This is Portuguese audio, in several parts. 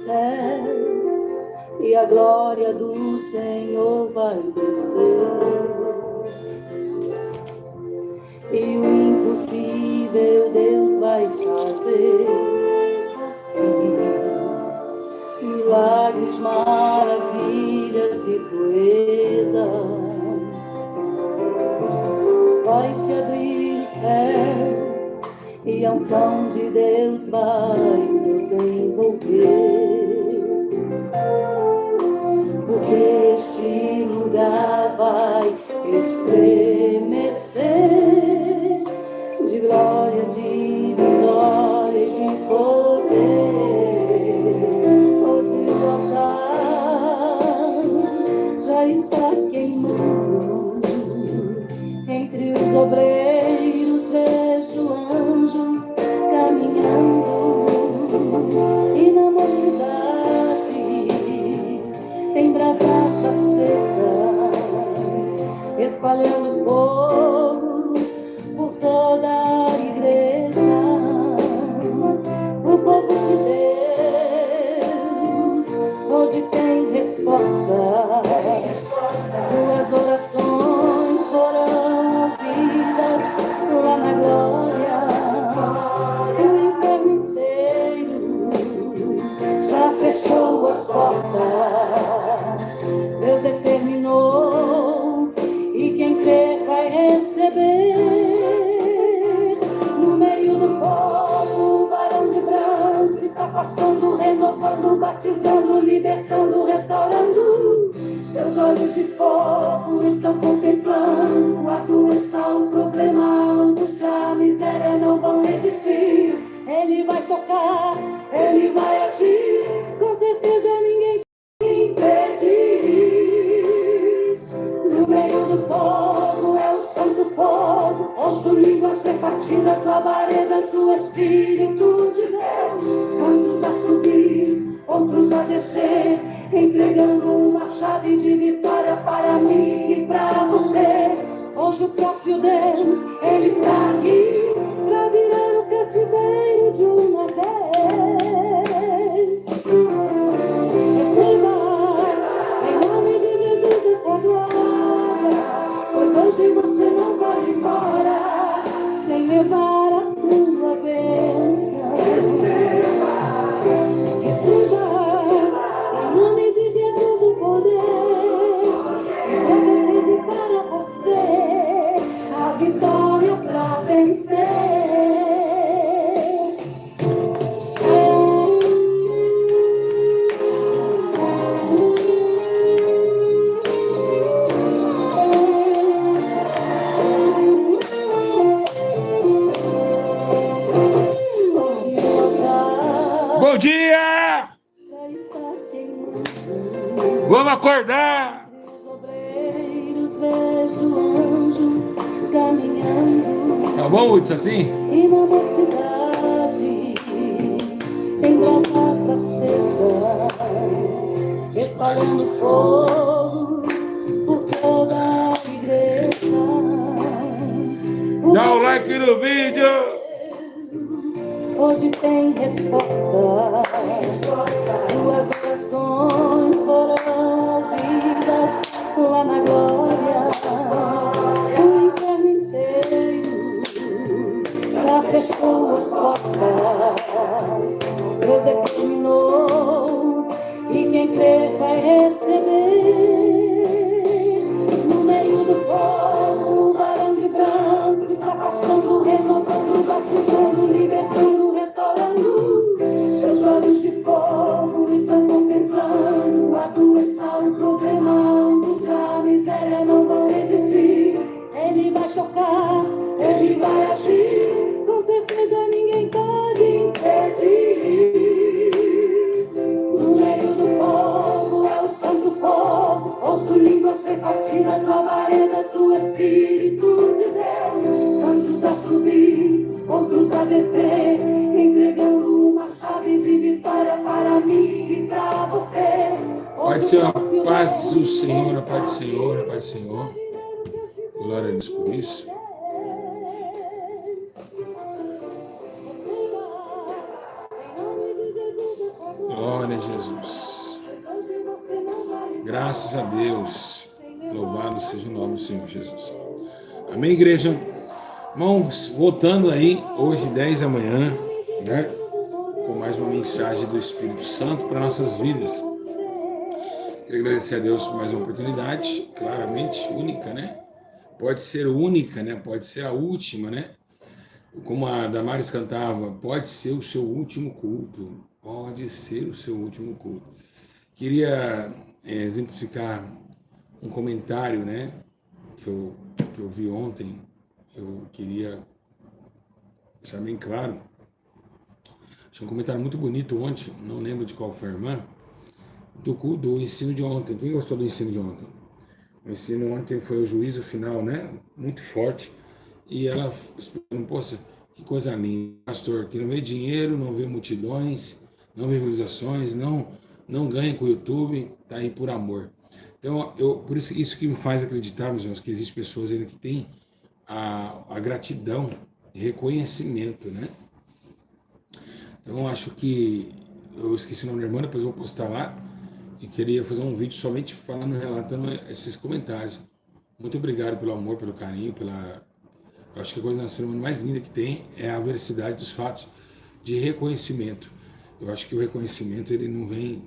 céu e a glória do Senhor vai descer. E o impossível Deus vai fazer. Milagres, maravilhas e proezas. Vai se abrir o céu e a unção de Deus vai nos envolver. Porque este lugar vai estremecer de glória, de vitória e de poder. Hoje o altar já está queimando. Entre os obreiros vejo anjos caminhando. E na mocidade tem brasas acesas, espalhando fogo por toda a igreja. O povo de Deus hoje tem resposta. Suas orações foram ouvidas lá na glória. O inferno inteiro já fechou as portas. Deus determinou e quem crer vai receber. No meio do povo, o varão de branco está passando, renovando, batizando, libertando, restaurando. Seus olhos de fogo estão contemplando a doença, o problema, a angústia, a miséria não vão resistir. Ele vai tocar, ele vai agir, com certeza ninguém impedir. No meio do fogo é o santo fogo, ouço línguas repartidas, labaredas do Espírito de Deus. Anjos a subir, outros a descer, entregando uma chave de vitória para mim e para você. Hoje o próprio Deus, Ele está aqui para virar o cativeiro de uma vez. Receba, em nome de Jesus, essa glória, pois hoje você não vai embora sem levar a tua bênção. Receba, em nome de Jesus, o poder que profetize para você a vitória para vencer. Bom dia! Vamos acordar! Tá bom, Hudson, assim? E na mocidade tem brasas acesas, espalhando fogo por toda a igreja. Dá o like no vídeo! Hoje tem resposta. Suas orações foram ouvidas lá na glória. O inferno inteiro já fechou as portas. Deus determinou e quem crer vai receber. No meio do fogo, o varão de branco está passando, renovando, batizando, libertando, restaurando. Seus olhos de fogo estão contemplando a doença, o problema, a angústia, a miséria não vão resistir. Ele vai tocar, ele vai agir, com certeza ninguém pode impedir. No meio do fogo é o santo fogo, ouço línguas repartidas, labaredas do Espírito de Deus. Anjos a subir, outros a descer, entregando uma chave de vitória para mim e para você. Pode ser a paz do Senhor, a paz do Senhor, a paz do Senhor. Glória a Deus por isso. Glória a Jesus. Graças a Deus. Louvado seja o nome do Senhor Jesus. Amém, igreja? Irmãos, voltando aí, hoje 10 da manhã, né? Com mais uma mensagem do Espírito Santo para nossas vidas. Queria agradecer a Deus por mais uma oportunidade, claramente única, né? Pode ser única, né? Pode ser a última, né? Como a Damares cantava, pode ser o seu último culto. Pode ser o seu último culto. Queria exemplificar um comentário, né? Que eu vi ontem. Eu queria deixar bem claro. Achei um comentário muito bonito ontem, não lembro de qual foi a irmã, do ensino de ontem. Quem gostou do ensino de ontem? O ensino ontem foi o juízo final, né? Muito forte. E ela explicando, poxa, que coisa linda, pastor, que não vê dinheiro, não vê multidões, não vê visualizações, não ganha com o YouTube, tá aí por amor. Então, por isso que me faz acreditar, meus irmãos, que existem pessoas ainda que têm a gratidão e reconhecimento, né? Então, eu acho que eu esqueci o nome da irmã, depois eu vou postar lá, e queria fazer um vídeo somente falando, relatando esses comentários. Muito obrigado pelo amor, pelo carinho, eu acho que a coisa na ser humano mais linda que tem é a veracidade dos fatos de reconhecimento. Eu acho que o reconhecimento ele não vem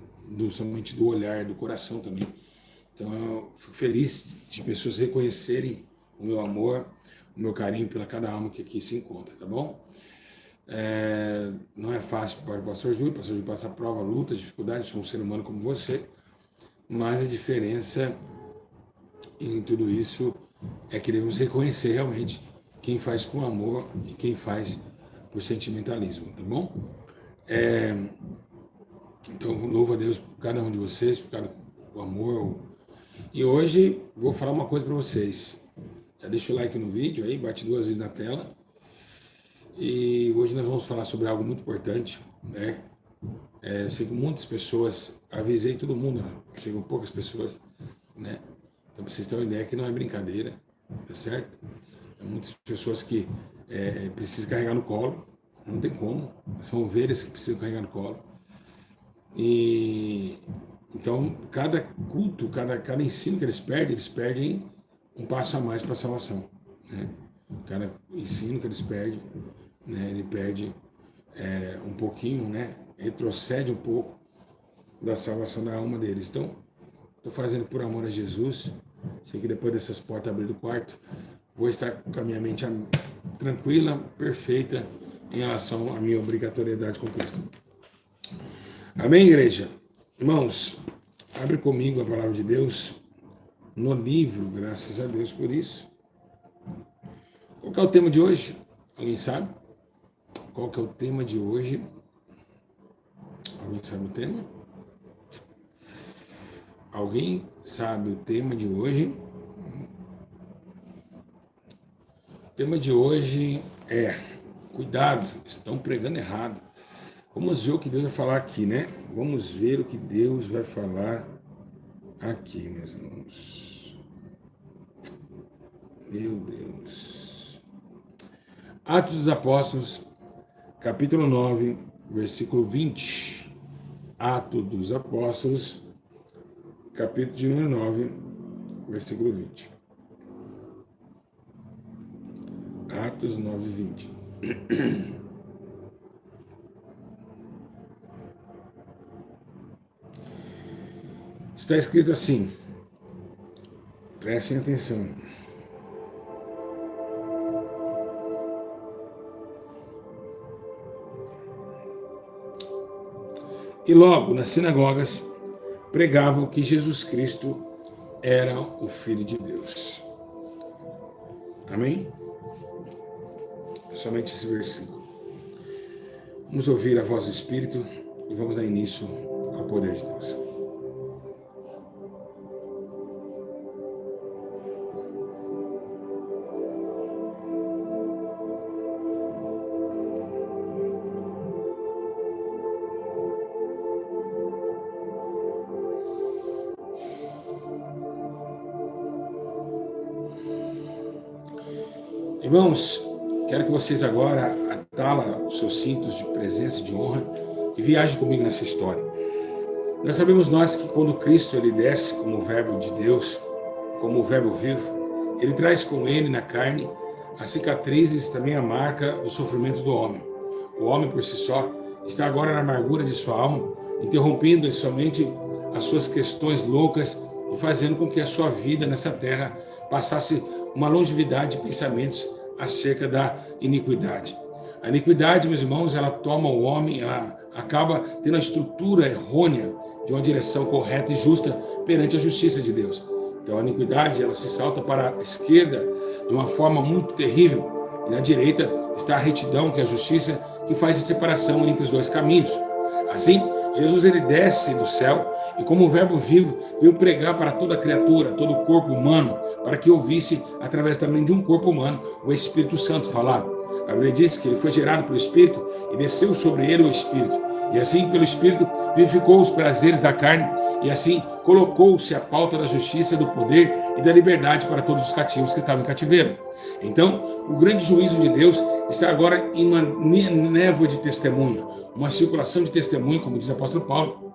somente do olhar, do coração também. Então eu fico feliz de pessoas reconhecerem o meu amor, o meu carinho pela cada alma que aqui se encontra, tá bom? Não é fácil para o pastor Júlio passa prova, luta, dificuldade, sou um ser humano como você, mas a diferença em tudo isso é que devemos reconhecer realmente quem faz com amor e quem faz por sentimentalismo, tá bom? Então, louvo a Deus por cada um de vocês, por cada o amor. E hoje vou falar uma coisa para vocês. Já deixa o like no vídeo aí, bate 2 vezes na tela. E hoje nós vamos falar sobre algo muito importante, né? Sei que muitas pessoas, avisei todo mundo, né? Chegam poucas pessoas, né? Então, para vocês terem uma ideia que não é brincadeira, tá certo? Muitas pessoas que precisam carregar no colo, não tem como, são ovelhas que precisam carregar no colo. E então, cada culto, cada ensino que eles perdem um passo a mais para a salvação, né? Cada ensino que eles perdem, né, ele perde um pouquinho, né, retrocede um pouco da salvação da alma deles. Então, estou fazendo por amor a Jesus. Sei que depois dessas portas abrir do quarto, vou estar com a minha mente tranquila, perfeita em relação à minha obrigatoriedade com Cristo. Amém, igreja? Irmãos, abre comigo a palavra de Deus no livro, graças a Deus por isso. Qual que é o tema de hoje? Alguém sabe? Qual que é o tema de hoje? Alguém sabe o tema? Alguém sabe o tema de hoje? O tema de hoje é: cuidado, estão pregando errado. Vamos ver o que Deus vai falar aqui, né? Vamos ver o que Deus vai falar aqui, meus irmãos. Meu Deus. Atos dos Apóstolos, capítulo 9, versículo 20. Atos dos Apóstolos, capítulo de número 9, versículo 20. Atos 9, 20. Está escrito assim, prestem atenção. E logo nas sinagogas pregavam que Jesus Cristo era o Filho de Deus. Amém? Somente esse versículo. Vamos ouvir a voz do Espírito e vamos dar início ao poder de Deus. Irmãos, quero que vocês agora atalem os seus cintos de presença e de honra e viajem comigo nessa história. Nós sabemos que quando Cristo ele desce como o verbo de Deus, como o verbo vivo, ele traz com ele na carne as cicatrizes, também a marca do sofrimento do homem. O homem por si só está agora na amargura de sua alma, interrompendo somente as suas questões loucas e fazendo com que a sua vida nessa terra passasse uma longevidade de pensamentos acerca da iniquidade. A iniquidade, meus irmãos, ela toma o homem, ela acaba tendo a estrutura errônea de uma direção correta e justa perante a justiça de Deus. Então a iniquidade, ela se salta para a esquerda de uma forma muito terrível, e na direita está a retidão, que é a justiça, que faz a separação entre os dois caminhos. Assim, Jesus ele desce do céu e como o verbo vivo veio pregar para toda criatura, todo o corpo humano, para que ouvisse através também de um corpo humano o Espírito Santo falar. A Bíblia diz que ele foi gerado pelo Espírito e desceu sobre ele o Espírito. E assim, pelo Espírito, vivificou os prazeres da carne e assim colocou-se a pauta da justiça, do poder e da liberdade para todos os cativos que estavam em cativeiro. Então, o grande juízo de Deus está agora em uma névoa de testemunho, uma circulação de testemunho, como diz o apóstolo Paulo,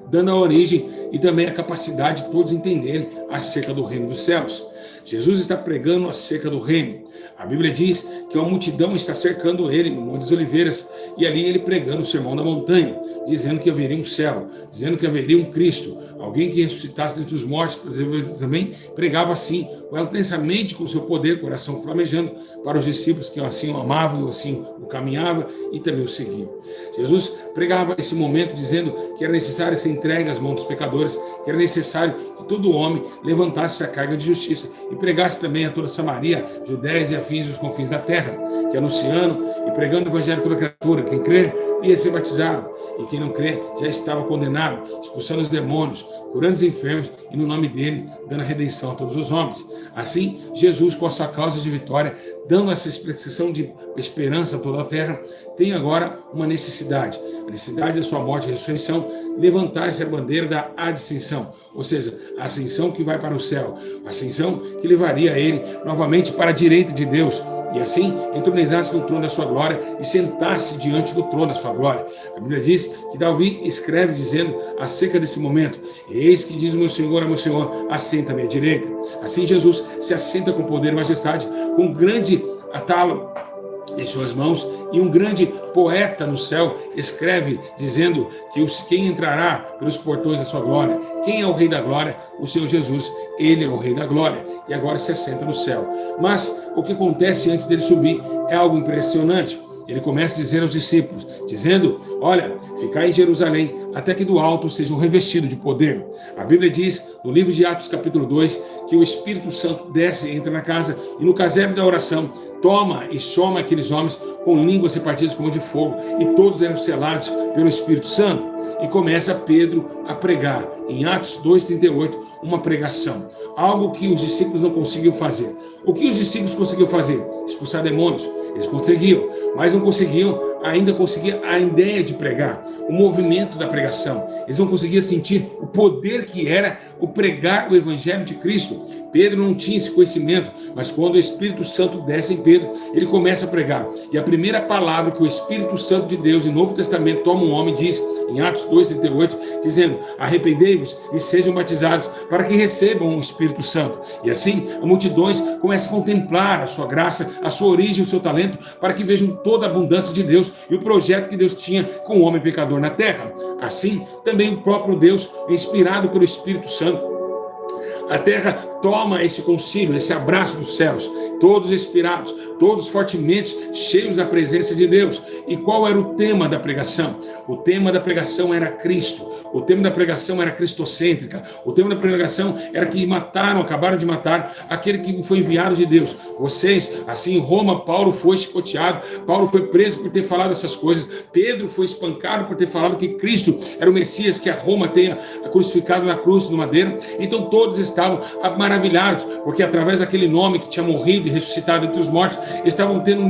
dando a origem e também a capacidade de todos entenderem acerca do reino dos céus. Jesus está pregando acerca do reino. A Bíblia diz que uma multidão está cercando ele no Monte das Oliveiras e ali ele pregando o sermão da montanha, dizendo que haveria um céu, dizendo que haveria um Cristo, alguém que ressuscitasse dentre os mortos. Ele também pregava assim, intensamente com o seu poder, coração flamejando, para os discípulos que assim o amavam e assim o caminhavam e também o seguiam. Jesus pregava esse momento dizendo que era necessário ser entregue às mãos dos pecadores, que era necessário que todo homem levantasse a carga de justiça e pregasse também a toda Samaria, Judéia e afins dos confins da terra, que anunciando e pregando o evangelho a toda criatura. Quem crer ia ser batizado, e quem não crê já estava condenado, expulsando os demônios, curando os enfermos e no nome dele dando a redenção a todos os homens. Assim, Jesus, com a sua causa de vitória, dando essa expressão de esperança a toda a terra, tem agora uma necessidade, a necessidade da sua morte e ressurreição, levantar essa bandeira da ascensão, ou seja, a ascensão que vai para o céu, a ascensão que levaria ele novamente para a direita de Deus, e assim entronizar-se no trono da sua glória e sentar-se diante do trono da sua glória. A Bíblia diz que Davi escreve dizendo acerca desse momento: eis que diz o meu Senhor, assenta à minha direita. Assim Jesus se assenta com poder e majestade, com um grande atalo em suas mãos, e um grande poeta no céu escreve dizendo que quem entrará pelos portões da sua glória, quem é o Rei da Glória? O Senhor Jesus, ele é o Rei da Glória, e agora se assenta no céu. Mas o que acontece antes dele subir é algo impressionante. Ele começa a dizer aos discípulos, dizendo: olha, ficai em Jerusalém, até que do alto sejam revestidos de poder. A Bíblia diz, no livro de Atos capítulo 2, que o Espírito Santo desce, entra na casa, e no casebre da oração, toma e chama aqueles homens com línguas repartidas como de fogo, e todos eram selados pelo Espírito Santo. E começa Pedro a pregar, em Atos 2,38, uma pregação, algo que os discípulos não conseguiam fazer. O que os discípulos conseguiam fazer? Expulsar demônios. Eles conseguiam, mas não conseguiam ainda conseguir a ideia de pregar, o movimento da pregação. Eles não conseguiam sentir o poder que era o pregar o Evangelho de Cristo. Pedro não tinha esse conhecimento, mas quando o Espírito Santo desce em Pedro, ele começa a pregar. E a primeira palavra que o Espírito Santo de Deus, no Novo Testamento, toma um homem, diz em Atos 2,38, dizendo: arrependei-vos e sejam batizados para que recebam o Espírito Santo. E assim, as multidões começam a contemplar a sua graça, a sua origem, o seu talento, para que vejam toda a abundância de Deus e o projeto que Deus tinha com o homem pecador na terra. Assim, também o próprio Deus, inspirado pelo Espírito Santo, a terra toma esse concílio, esse abraço dos céus, todos inspirados, todos fortemente cheios da presença de Deus. E qual era o tema da pregação? O tema da pregação era Cristo. O tema da pregação era cristocêntrica. O tema da pregação era que acabaram de matar aquele que foi enviado de Deus. Vocês, assim, em Roma, Paulo foi chicoteado, Paulo foi preso por ter falado essas coisas, Pedro foi espancado por ter falado que Cristo era o Messias que a Roma tenha crucificado na cruz, no madeiro. Então todos estavam maravilhados, porque através daquele nome que tinha morrido e ressuscitado entre os mortos, estavam tendo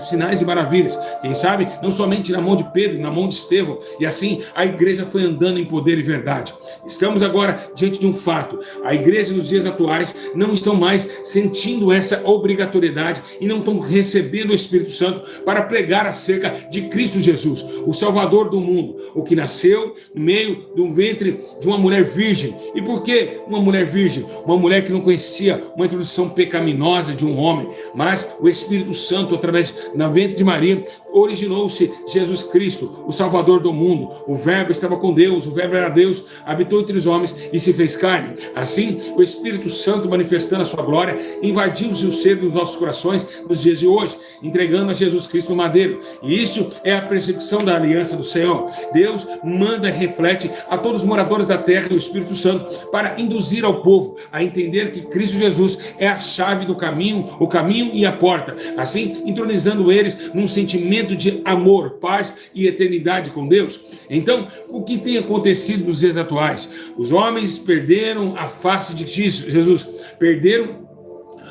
sinais e maravilhas. Quem sabe, não somente na mão de Pedro, na mão de Estevão. E assim, a igreja foi andando em poder e verdade. Estamos agora diante de um fato. A igreja nos dias atuais não estão mais sentindo essa obrigatoriedade e não estão recebendo o Espírito Santo para pregar acerca de Cristo Jesus, o Salvador do mundo, o que nasceu no meio de um ventre de uma mulher virgem. E por que uma mulher virgem? Uma mulher que não conhecia uma introdução pecaminosa de um homem, mas o Espírito Santo, através da ventre de Maria, originou-se Jesus Cristo, o Salvador do mundo. O Verbo estava com Deus, o Verbo era Deus, habitou entre os homens e se fez carne. Assim, o Espírito Santo, manifestando a sua glória, invadiu o ser dos nossos corações nos dias de hoje, entregando a Jesus Cristo no madeiro. E isso é a percepção da aliança do Senhor. Deus manda e reflete a todos os moradores da terra e o Espírito Santo para induzir ao povo a entender que Cristo Jesus é a chave do caminho, o caminho e a porta. Assim, entronizando eles num sentimento de amor, paz e eternidade com Deus. Então, o que tem acontecido nos dias atuais? Os homens perderam a face de Jesus, perderam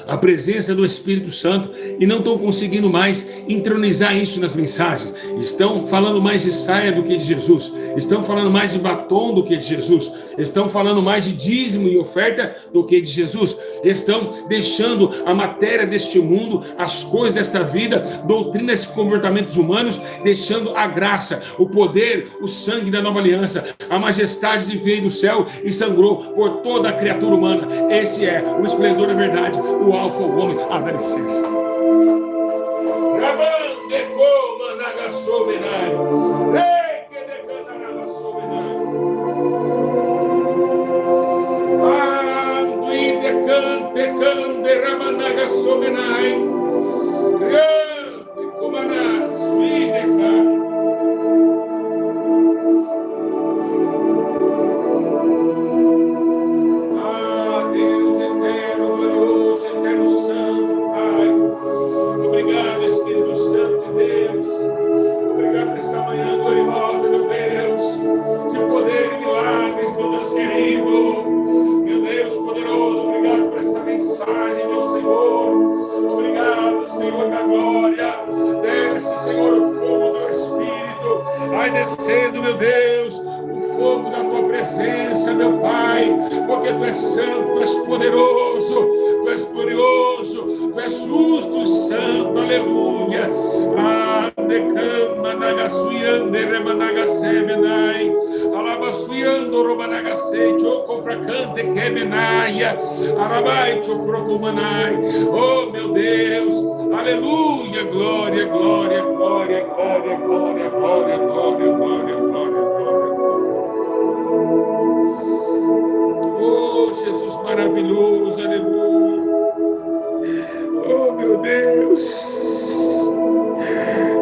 a presença do Espírito Santo e não estão conseguindo mais entronizar isso nas mensagens. Estão falando mais de saia do que de Jesus. Estão falando mais de batom do que de Jesus. Estão falando mais de dízimo e oferta do que de Jesus. Estão deixando a matéria deste mundo, as coisas desta vida, doutrinas e comportamentos humanos, deixando a graça, o poder, o sangue da nova aliança, a majestade que veio do céu e sangrou por toda a criatura humana. Esse é o esplendor da verdade, o alfa, o homem. Dá licença. Descendo, meu Deus, o fogo da tua presença, meu Pai, porque tu és santo, tu és poderoso, tu és glorioso, tu és justo, santo, aleluia. Oh, meu Deus, aleluia, glória, glória, glória, glória, glória, glória, glória, glória, glória. Oh, Jesus maravilhoso, aleluia. Oh, meu Deus.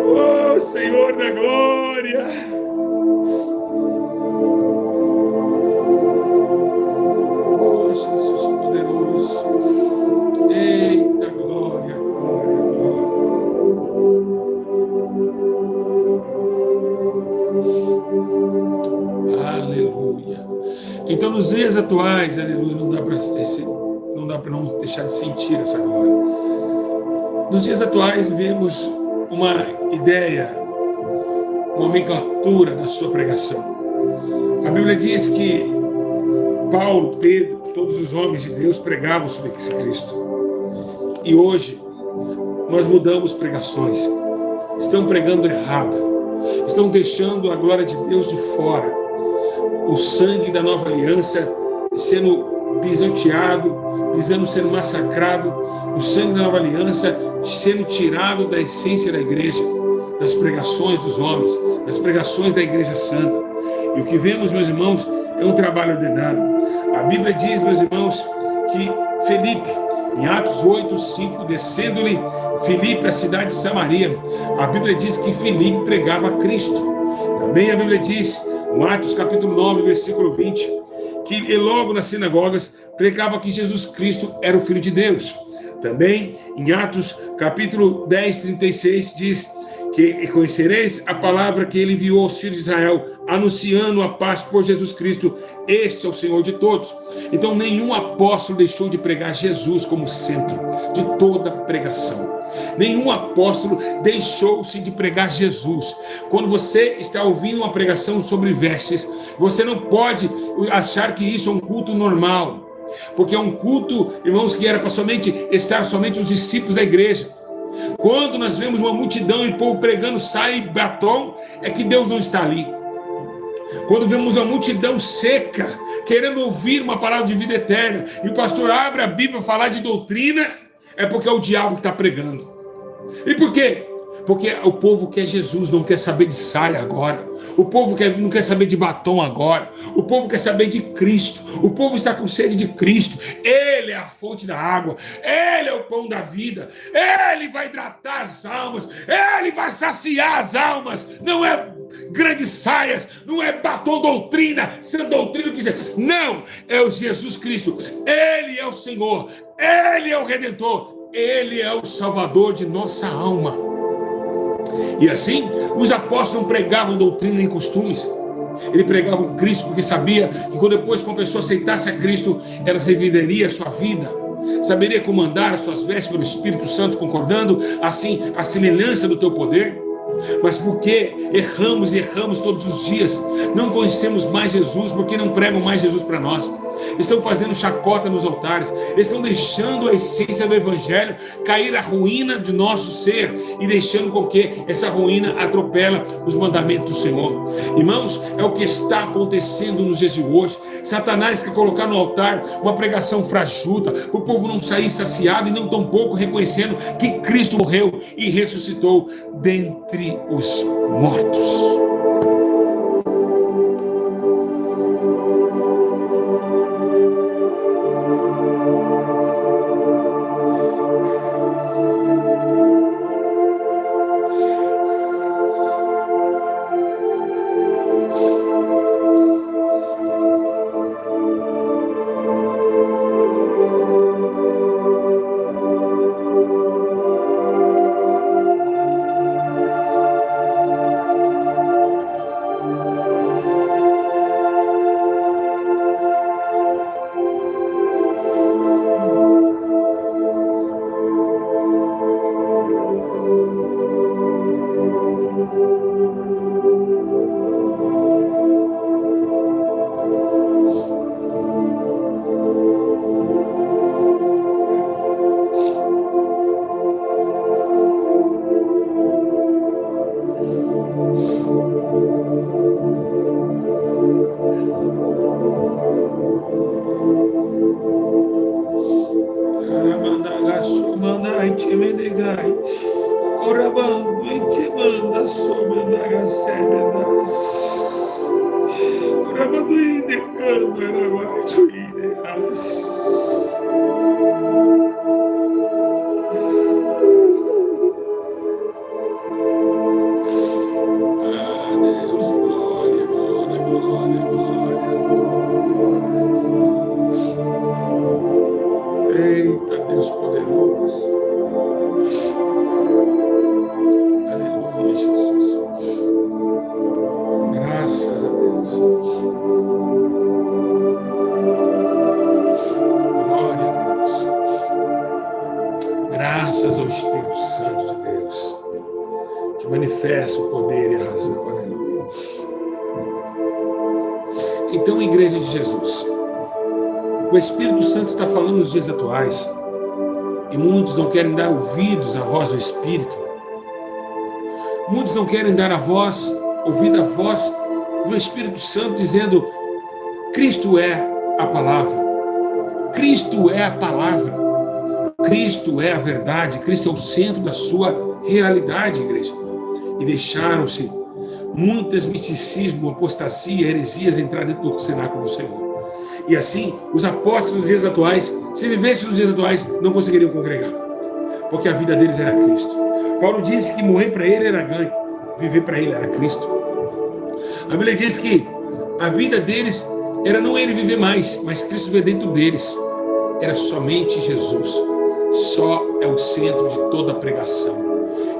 Oh, Senhor da glória. Oh, Jesus poderoso. Eita, glória, glória, glória. Aleluia. Então, nos dias atuais, aleluia, não dá para não deixar de sentir essa glória. Nos dias atuais, vemos uma ideia, uma nomenclatura da sua pregação. A Bíblia diz que Paulo, Pedro, todos os homens de Deus pregavam sobre esse Cristo. E hoje, nós mudamos pregações. Estão pregando errado. Estão deixando a glória de Deus de fora. O sangue da nova aliança sendo pisoteado, sendo massacrado, o sangue da nova aliança sendo tirado da essência da igreja, das pregações dos homens, das pregações da igreja santa. E o que vemos, meus irmãos, é um trabalho ordenado. A Bíblia diz, meus irmãos, que Felipe, em Atos 8:5, descendo-lhe Felipe à cidade de Samaria, a Bíblia diz que Felipe pregava a Cristo. Também a Bíblia diz, em Atos capítulo 9, versículo 20, que ele logo nas sinagogas pregava que Jesus Cristo era o Filho de Deus. Também em Atos capítulo 10, 36 diz que conhecereis a palavra que ele enviou aos filhos de Israel, anunciando a paz por Jesus Cristo. Este é o Senhor de todos. Então nenhum apóstolo deixou de pregar Jesus como centro de toda pregação. Nenhum apóstolo deixou-se de pregar Jesus. Quando você está ouvindo uma pregação sobre vestes, você não pode achar que isso é um culto normal, porque é um culto, irmãos, que era para estar somente os discípulos da igreja. Quando nós vemos uma multidão e povo pregando saia e batom, é que Deus não está ali. Quando vemos uma multidão seca, querendo ouvir uma palavra de vida eterna, e o pastor abre a Bíblia para falar de doutrina, é porque é o diabo que está pregando. E por quê? Porque o povo quer Jesus, não quer saber de saia agora. O povo não quer saber de batom agora. O povo quer saber de Cristo. O povo está com sede de Cristo. Ele é a fonte da água. Ele é o pão da vida. Ele vai hidratar as almas. Ele vai saciar as almas. Não é grandes saias, não é batom doutrina, sendo doutrina que dizer. Não, é o Jesus Cristo. Ele é o Senhor. Ele é o Redentor. Ele é o Salvador de nossa alma. E assim, os apóstolos não pregavam doutrina nem costumes. Ele pregava o Cristo porque sabia que quando a pessoa aceitasse a Cristo, ela reviveria a sua vida, saberia comandar as suas vestes pelo Espírito Santo, concordando assim a semelhança do teu poder. Mas porque erramos todos os dias, não conhecemos mais Jesus, porque não pregam mais Jesus para nós, estão fazendo chacota nos altares, estão deixando a essência do Evangelho cair a ruína de nosso ser, e deixando com que essa ruína atropela os mandamentos do Senhor. Irmãos, é o que está acontecendo nos dias de hoje. Satanás quer colocar no altar uma pregação frajuta, para o povo não sair saciado, e não tão pouco reconhecendo que Cristo morreu e ressuscitou dentre os mortos. Manifesta o poder e a razão, aleluia. Então, igreja de Jesus, o Espírito Santo está falando nos dias atuais, e muitos não querem dar ouvidos à voz do Espírito. Muitos não querem dar ouvir a voz do Espírito Santo dizendo: Cristo é a palavra, Cristo é a palavra, Cristo é a verdade, Cristo é o centro da sua realidade, igreja. E deixaram-se muitas misticismo, apostasia, heresias entrar dentro do cenáculo do Senhor. E assim, os apóstolos dos dias atuais, se vivessem nos dias atuais, não conseguiriam congregar, porque a vida deles era Cristo. Paulo disse que morrer para ele era ganho, viver para ele era Cristo. A Bíblia diz que a vida deles era não ele viver mais, mas Cristo viver dentro deles. Era somente Jesus. Só é o centro de toda a pregação.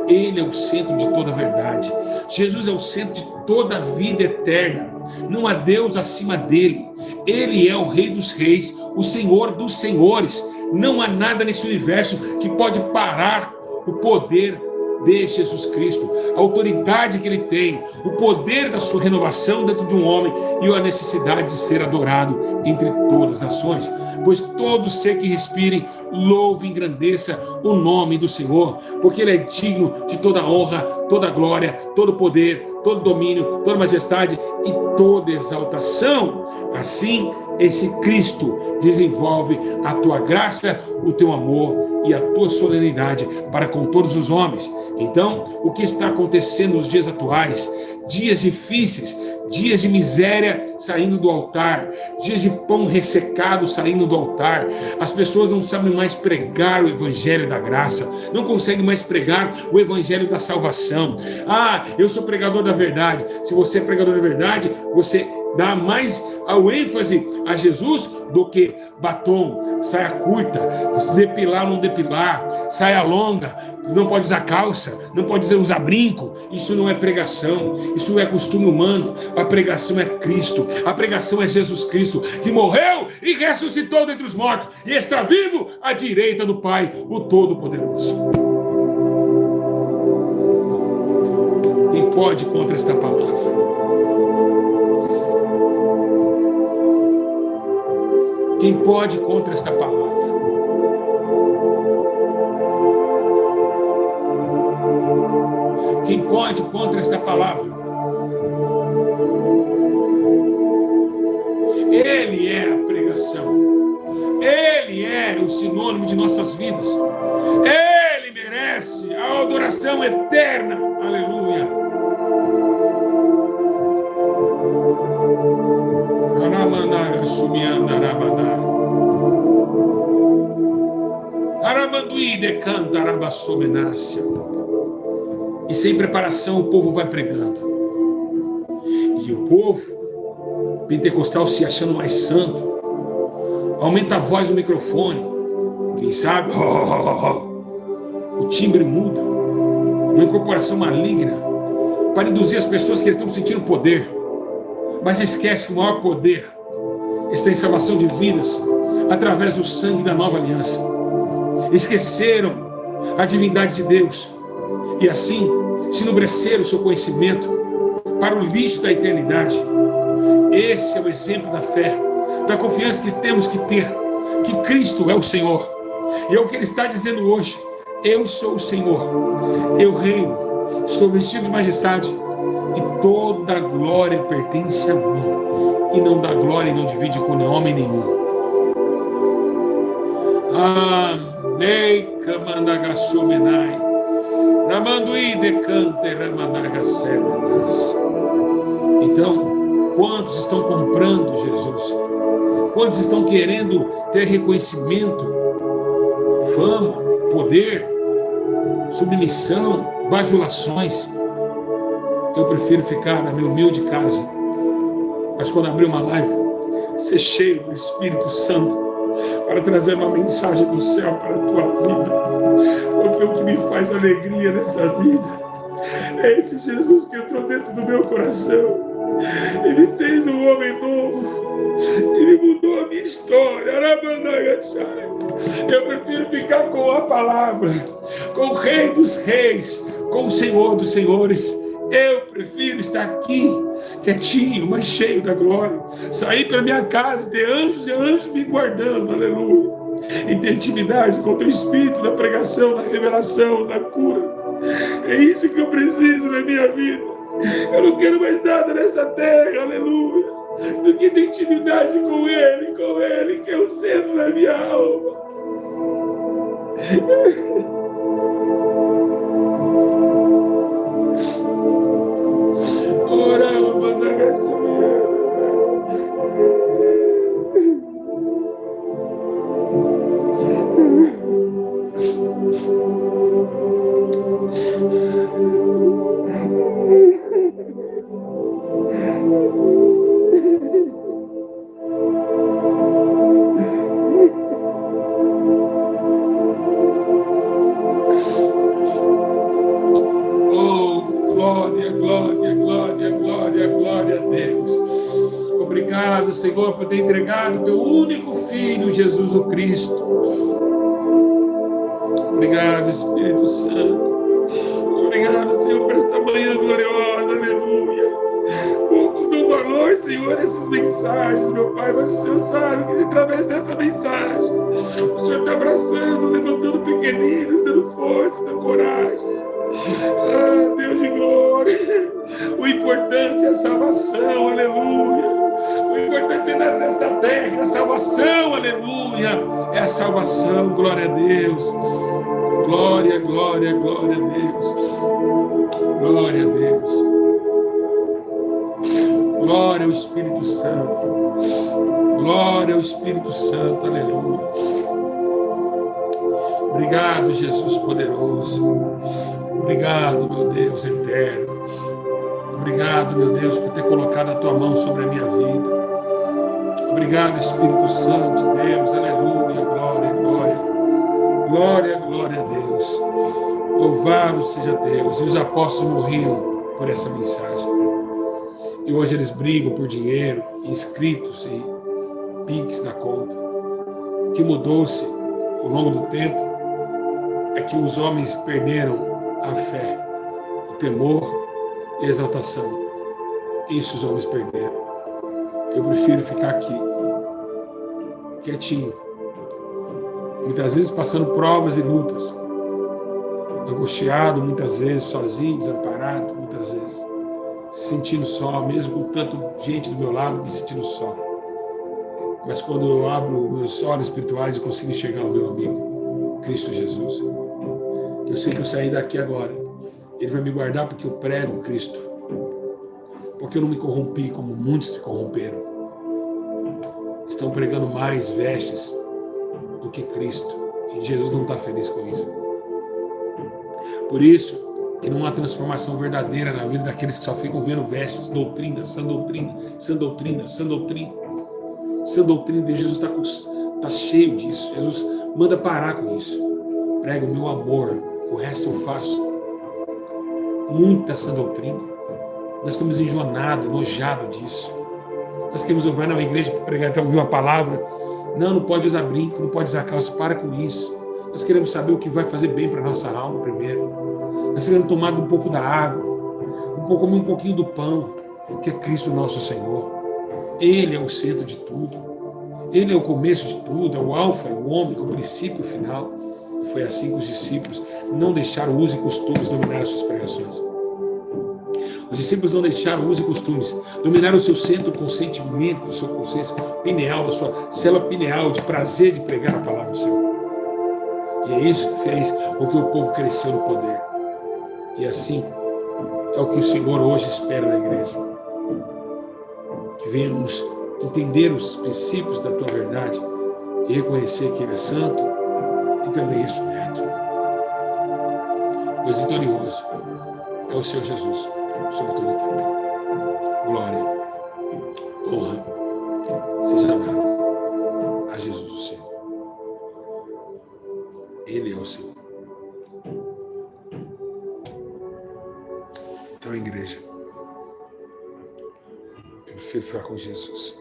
Ele é o centro de toda a verdade. Jesus é o centro de toda a vida eterna. Não há Deus acima dele. Ele é o Rei dos Reis, o Senhor dos Senhores. Não há nada nesse universo que pode parar o poder de Jesus Cristo, a autoridade que ele tem, o poder da sua renovação dentro de um homem e a necessidade de ser adorado entre todas as nações. Pois todo ser que respire, louve e engrandeça o nome do Senhor, porque ele é digno de toda honra, toda glória, todo poder, todo domínio, toda majestade e toda exaltação. Assim, esse Cristo desenvolve a tua graça, o teu amor e a tua solenidade para com todos os homens. Então, o que está acontecendo nos dias atuais? Dias difíceis, dias de miséria saindo do altar, dias de pão ressecado saindo do altar. As pessoas não sabem mais pregar o evangelho da graça, não conseguem mais pregar o evangelho da salvação. Ah, eu sou pregador da verdade. Se você é pregador da verdade, você dá mais ao ênfase a Jesus do que batom, saia curta, depilar ou não depilar, saia longa, não pode usar calça, não pode usar brinco. Isso não é pregação, isso não é costume humano. A pregação é Cristo, a pregação é Jesus Cristo, que morreu e ressuscitou dentre os mortos e está vivo à direita do Pai, o Todo-Poderoso. Quem pode contra esta palavra? Quem pode contra esta palavra? Quem pode contra esta palavra? Ele é a pregação. Ele é o sinônimo de nossas vidas. Ele merece a adoração eterna. Aleluia. E sem preparação o povo vai pregando. E o povo pentecostal se achando mais santo, aumenta a voz do microfone. Quem sabe o timbre muda, uma incorporação maligna para induzir as pessoas que estão sentindo poder. Mas esquece que o maior poder está em salvação de vidas através do sangue da nova aliança. Esqueceram a divindade de Deus e assim se enobreceram o seu conhecimento para o lixo da eternidade. Esse é o exemplo da fé, da confiança que temos que ter, que Cristo é o Senhor. E é o que Ele está dizendo hoje: eu sou o Senhor, eu reino, estou vestido de majestade e toda a glória pertence a mim, e não dá glória e não divide com homem nenhum. Então, quantos estão comprando Jesus? Quantos estão querendo ter reconhecimento, fama, poder, submissão, bajulações? Eu prefiro ficar na minha humilde casa, mas quando abrir uma live, ser cheio do Espírito Santo para trazer uma mensagem do céu para a tua vida, porque o que me faz alegria nesta vida é esse Jesus que entrou dentro do meu coração e me fez um homem novo, ele mudou a minha história. Eu prefiro ficar com a palavra, com o Rei dos Reis, com o Senhor dos Senhores. Eu prefiro estar aqui, quietinho, mas cheio da glória, sair para minha casa, ter anjos e anjos me guardando, aleluia, e ter intimidade com o teu Espírito na pregação, na revelação, na cura. É isso que eu preciso na minha vida. Eu não quero mais nada nessa terra, aleluia, do que ter intimidade com Ele, que é o centro da minha alma. Obrigado, Senhor, por ter entregado o teu único Filho, Jesus o Cristo. Obrigado, Espírito Santo. Obrigado, Senhor, por esta manhã gloriosa. Aleluia. Poucos dão valor, Senhor, a essas mensagens, meu Pai, mas o Senhor sabe que através dessa mensagem o Senhor está abraçando, levantando pequeninos, dando força, dando coragem. Ah, Deus de glória. O importante é a salvação, aleluia. O importante é nesta terra a salvação, aleluia. É a salvação, glória a Deus. Glória, glória, glória a Deus. Glória a Deus. Glória ao Espírito Santo. Glória ao Espírito Santo, aleluia. Obrigado, Jesus poderoso. Obrigado, meu Deus eterno. Obrigado, meu Deus, por ter colocado a tua mão sobre a minha vida. Obrigado, Espírito Santo de Deus, aleluia, glória, glória. Glória, glória a Deus. Louvado seja Deus. E os apóstolos morriam por essa mensagem. E hoje eles brigam por dinheiro, inscritos e PIX na conta. O que mudou-se ao longo do tempo é que os homens perderam a fé, o temor e a exaltação. Isso os homens perderam. Eu prefiro ficar aqui, quietinho, muitas vezes passando provas e lutas, angustiado, muitas vezes sozinho, desamparado, muitas vezes se sentindo só, mesmo com tanto gente do meu lado, me sentindo só. Mas quando eu abro meus olhos espirituais e consigo enxergar o meu amigo, Cristo Jesus, eu sei que eu saí daqui agora, Ele vai me guardar porque eu prego Cristo, porque eu não me corrompi como muitos se corromperam. Estão pregando mais vestes do que Cristo, e Jesus não está feliz com isso. Por isso que não há transformação verdadeira na vida daqueles que só ficam vendo vestes, doutrina, sã doutrina, sã doutrina, sã doutrina. Sã doutrina de Jesus está cheio disso. Jesus manda parar com isso. Prega o meu amor, o resto eu faço. Muita sã doutrina. Nós estamos enjoados, enojados disso. Nós queremos ouvir na igreja para pregar, até ouvir uma palavra. Não pode usar brinco, não pode usar calça, para com isso. Nós queremos saber o que vai fazer bem para a nossa alma primeiro. Nós queremos tomar um pouco da água, comer um pouquinho do pão, que é Cristo nosso Senhor. Ele é o centro de tudo. Ele é o começo de tudo, é o alfa, é o ômega, o princípio e o final. E foi assim que os discípulos não deixaram uso e costumes dominar as suas pregações. Os discípulos não deixaram uso e costumes, dominaram o seu centro com sentimento, o seu consciência pineal, a sua célula pineal de prazer de pregar a palavra do Senhor. E é isso que fez com que o povo cresceu no poder. E assim é o que o Senhor hoje espera da igreja. Que venhamos entender os princípios da tua verdade e reconhecer que Ele é santo e também ressurreto. Pois vitorioso é o Senhor Jesus sobre todo o tempo. Glória, honra, seja dada a Jesus o Senhor. Ele é o Senhor. Então, igreja, eu prefiro ficar com Jesus.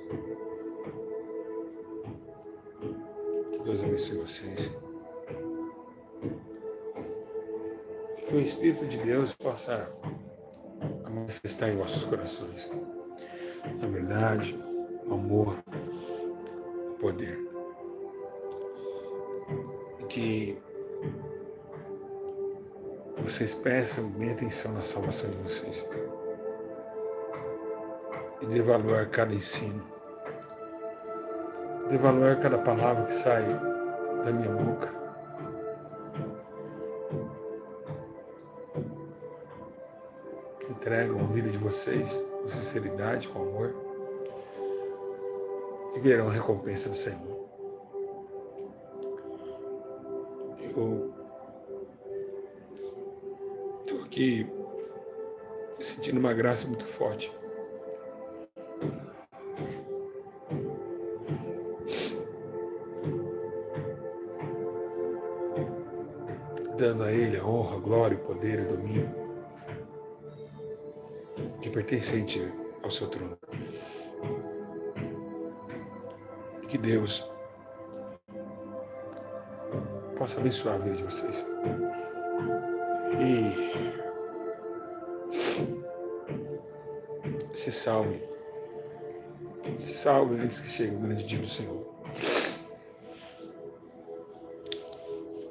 Que Deus abençoe vocês. Que o Espírito de Deus possa manifestar em vossos corações a verdade, o amor, o poder. E que vocês prestem bem atenção na salvação de vocês. E dê valor a cada ensino. Dê valor a cada palavra que sai da minha boca. Entregam a vida de vocês com sinceridade, com amor. E verão a recompensa do Senhor. Eu estou aqui sentindo uma graça muito forte. Dando a Ele a honra, a glória, o poder e o domínio que pertencente ao seu trono. Que Deus possa abençoar a vida de vocês. E se salve antes que chegue o grande dia do Senhor.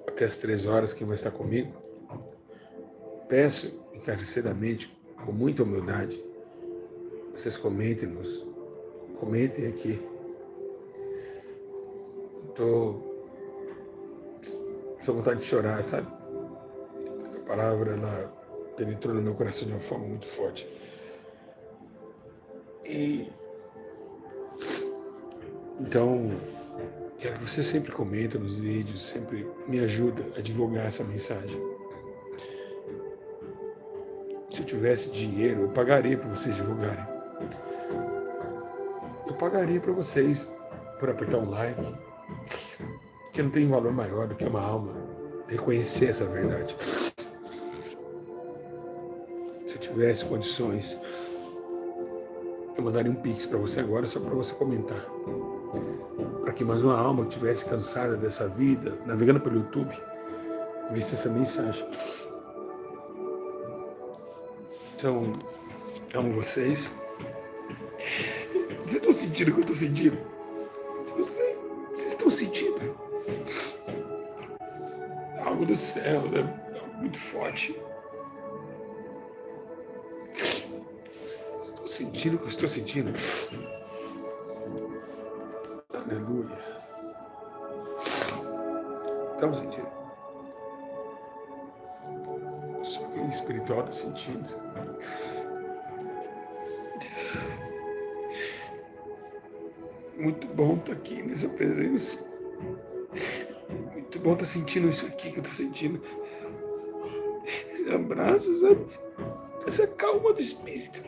Até as 3 horas, quem vai estar comigo, peço encarecidamente, com muita humildade, vocês comentem aqui. Estou com vontade de chorar, sabe? A palavra, ela penetrou no meu coração de uma forma muito forte. E então, quero que você sempre comenta nos vídeos, sempre me ajuda a divulgar essa mensagem. Se eu tivesse dinheiro, eu pagaria para vocês divulgarem. Eu pagaria para vocês por apertar um like, que não tem valor maior do que uma alma reconhecer essa verdade. Se eu tivesse condições, eu mandaria um pix para você agora, só para você comentar. Para que mais uma alma que estivesse cansada dessa vida, navegando pelo YouTube, visse essa mensagem. Então, amo vocês. Vocês estão sentindo o que eu estou sentindo? Vocês estão sentindo? Algo do céu, é algo muito forte. Vocês estão sentindo o que eu estou sentindo? Aleluia. Estamos sentindo. Só que o espiritual está sentindo. Muito bom estar aqui nessa presença. Muito bom estar sentindo isso aqui que eu estou sentindo. Esse abraço, sabe? Essa calma do espírito.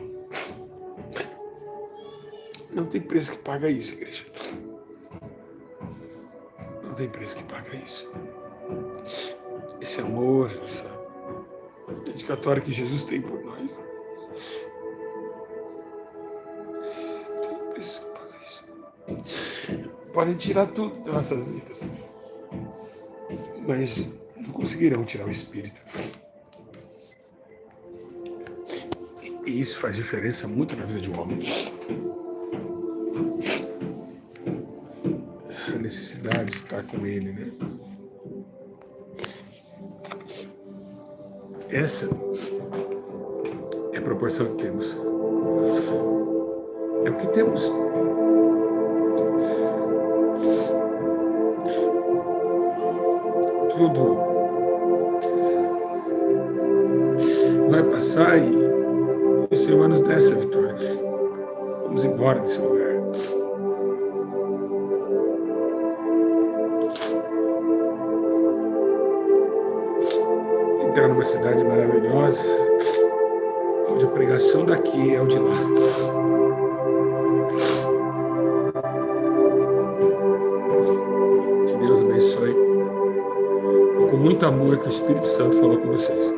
Não tem preço que paga isso, igreja. Não tem preço que paga isso. Esse amor, essa dedicatória que Jesus tem por nós. Não tem preço que paga isso. Podem tirar tudo das nossas vidas, mas não conseguirão tirar o espírito. E isso faz diferença muito na vida de um homem. A necessidade de estar com ele, né? Essa é a proporção que temos. É o que temos. Tudo vai passar e o Senhor nos dá essa vitória. Vamos embora desse lugar. Entrar numa cidade maravilhosa, onde a pregação daqui é o de lá. Que Deus abençoe. Com muito amor que o Espírito Santo falou com vocês.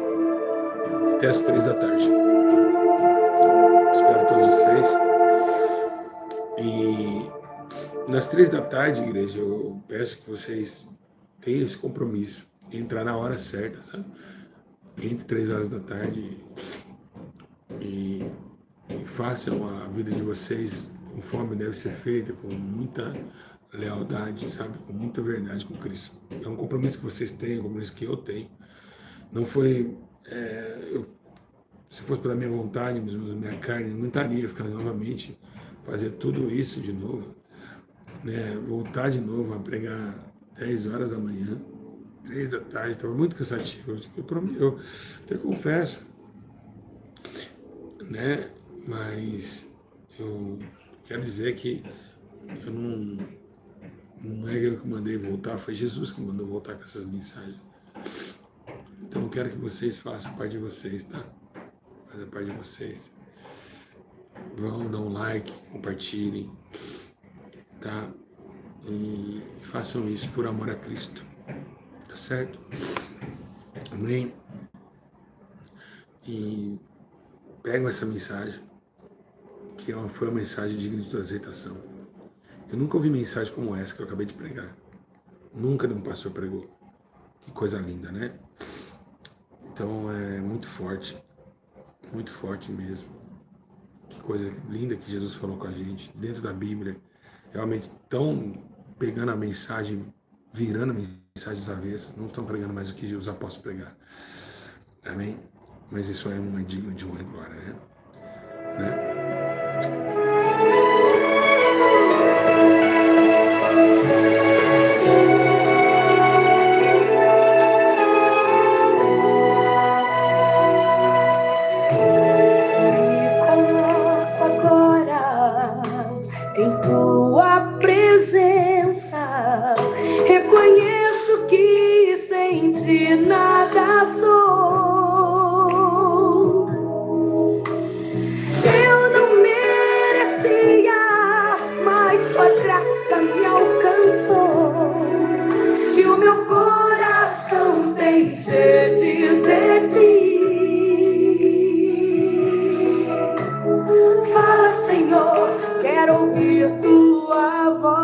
Até as 3 da tarde. Espero todos vocês. E nas 3 da tarde, igreja, eu peço que vocês tenham esse compromisso. Entrar na hora certa, sabe? Entre 3 horas da tarde e façam a vida de vocês conforme deve ser feita, com muita lealdade, sabe? Com muita verdade com Cristo. É um compromisso que vocês têm, um compromisso que eu tenho. Não foi... se fosse pela minha vontade, minha carne, não estaria ficando novamente, fazer tudo isso de novo, né? Voltar de novo a pregar 10 horas da manhã, 3 da tarde, estava muito cansativo. Eu até confesso, né? Mas eu quero dizer que eu não é eu que mandei voltar, foi Jesus que mandou voltar com essas mensagens. Então eu quero que vocês façam a parte de vocês, tá? Fazer a parte de vocês. Vão, dão um like, compartilhem, tá? E façam isso por amor a Cristo. Tá certo? Amém? E pegam essa mensagem, que foi uma mensagem digna de tua aceitação. Eu nunca ouvi mensagem como essa que eu acabei de pregar. Nunca nenhum pastor pregou. Que coisa linda, né? Então é muito forte mesmo. Que coisa linda que Jesus falou com a gente, dentro da Bíblia. Realmente tão pegando a mensagem, virando a mensagem dos avessos. Não estão pregando mais o que os apóstolos pregaram. Amém? Mas isso é digno de honra e glória, né? Em tua presença, reconheço que sem ti nada sou. Eu não merecia, mas tua graça me alcançou. E o meu coração tem sede de ti. Fala, Senhor, quero ouvir tua voz.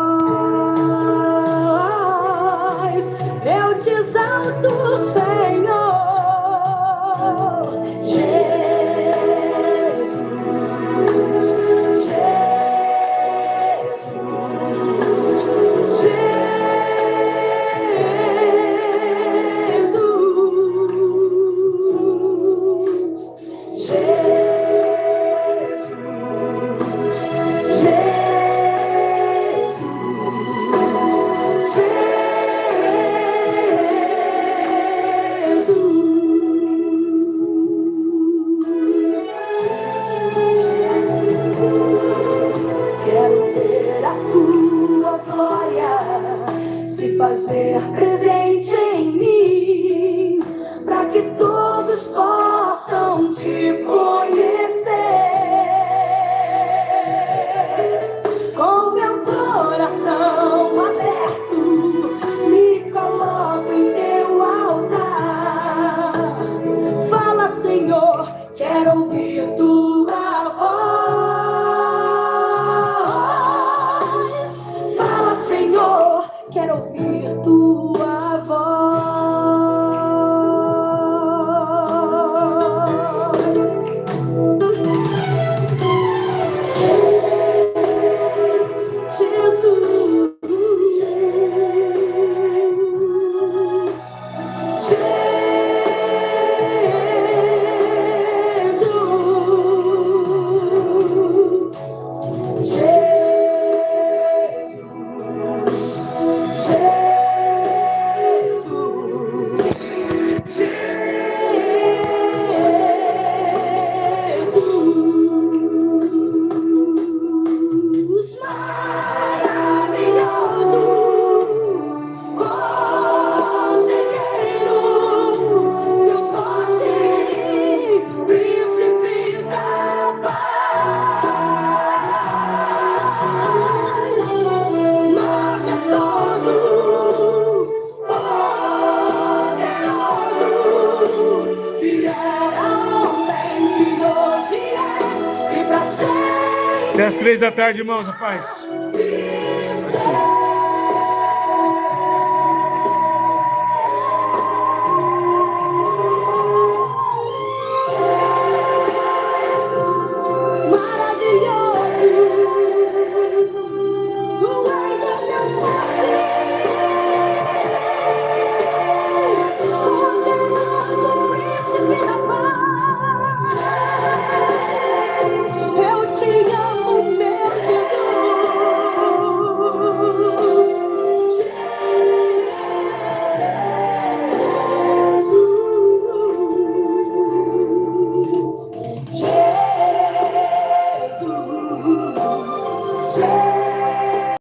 Eu te exalto, Senhor. Fazer presente em mim, para que todos possam te conhecer. Com meu coração aberto, me coloco em teu altar. Fala, Senhor, quero ouvir tua voz. Fala, Senhor, quero ouvir tua voz. Jesus, Até às 3 da tarde, irmãos, a paz. Eu te amo, meu Jesus.